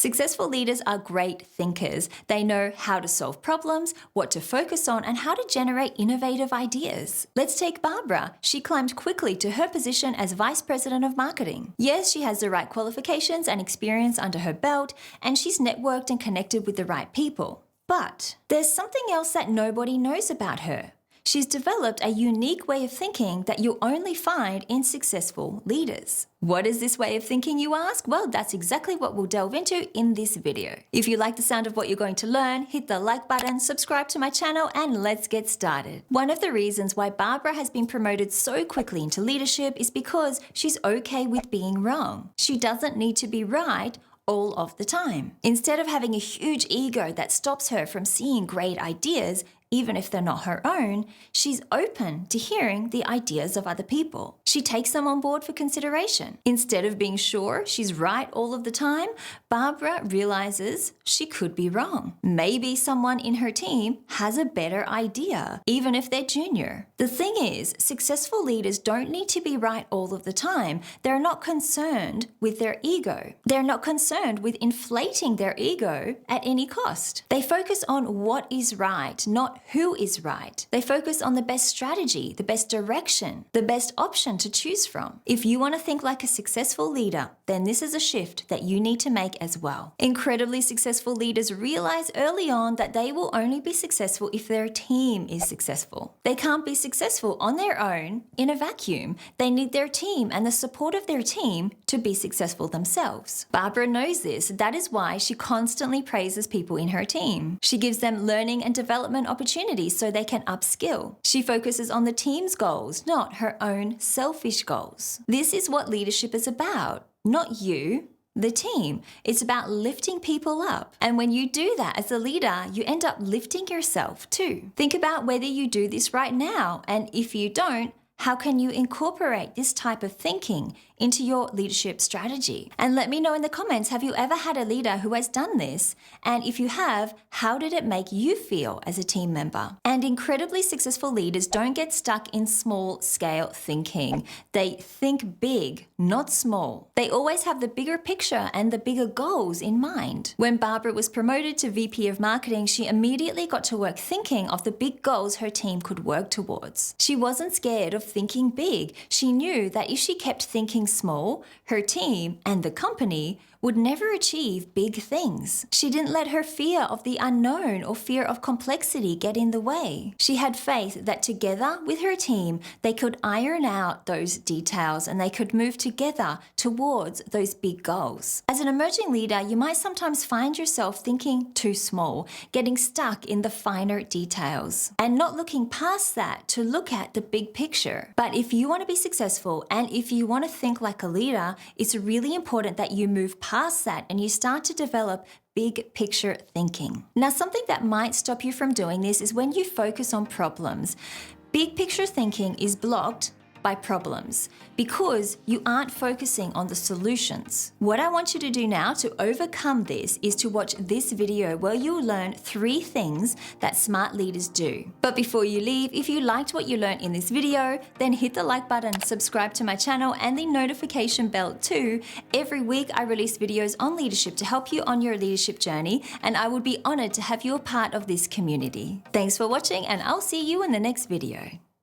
Successful leaders are great thinkers. They know how to solve problems, what to focus on, and how to generate innovative ideas. Let's take Barbara. She climbed quickly to her position as Vice President of Marketing. Yes, she has the right qualifications and experience under her belt, and she's networked and connected with the right people. But there's something else that nobody knows about her. She's developed a unique way of thinking that you'll only find in successful leaders. What is this way of thinking, you ask? Well, that's exactly what we'll delve into in this video. If you like the sound of what you're going to learn, hit the like button, subscribe to my channel, and let's get started. One of the reasons why Barbara has been promoted so quickly into leadership is because she's okay with being wrong. She doesn't need to be right all of the time. Instead of having a huge ego that stops her from seeing great ideas, even if they're not her own, she's open to hearing the ideas of other people. She takes them on board for consideration. Instead of being sure she's right all of the time, Barbara realizes she could be wrong. Maybe someone in her team has a better idea, even if they're junior. The thing is, successful leaders don't need to be right all of the time. They're not concerned with their ego. They're not concerned with inflating their ego at any cost. They focus on what is right, not who is right. They focus on the best strategy, the best direction, the best option to choose from. If you want to think like a successful leader, then this is a shift that you need to make as well. Incredibly successful leaders realize early on that they will only be successful if their team is successful. They can't be successful on their own in a vacuum. They need their team and the support of their team to be successful themselves. Barbara knows this. That is why she constantly praises people in her team. She gives them learning and development opportunities so they can upskill. She focuses on the team's goals, not her own selfish goals. This is what leadership is about, not you, the team. It's about lifting people up. And when you do that as a leader, you end up lifting yourself too. Think about whether you do this right now, and if you don't, how can you incorporate this type of thinking into your leadership strategy? And let me know in the comments, have you ever had a leader who has done this? And if you have, how did it make you feel as a team member? And incredibly successful leaders don't get stuck in small scale thinking. They think big, not small. They always have the bigger picture and the bigger goals in mind. When Barbara was promoted to VP of Marketing, she immediately got to work thinking of the big goals her team could work towards. She wasn't scared of thinking big. She knew that if she kept thinking small, her team and the company would never achieve big things. She didn't let her fear of the unknown or fear of complexity get in the way. She had faith that together with her team, they could iron out those details and they could move together towards those big goals. As an emerging leader, you might sometimes find yourself thinking too small, getting stuck in the finer details, and not looking past that to look at the big picture. But if you want to be successful and if you want to think like a leader, it's really important that you move past that and you start to develop big picture thinking. Now, something that might stop you from doing this is when you focus on problems. Big picture thinking is blocked by problems because you aren't focusing on the solutions. What I want you to do now to overcome this is to watch this video where you'll learn 3 things that smart leaders do. But before you leave, if you liked what you learned in this video, then hit the like button, subscribe to my channel and the notification bell too. Every week I release videos on leadership to help you on your leadership journey, and I would be honored to have you a part of this community. Thanks for watching, and I'll see you in the next video.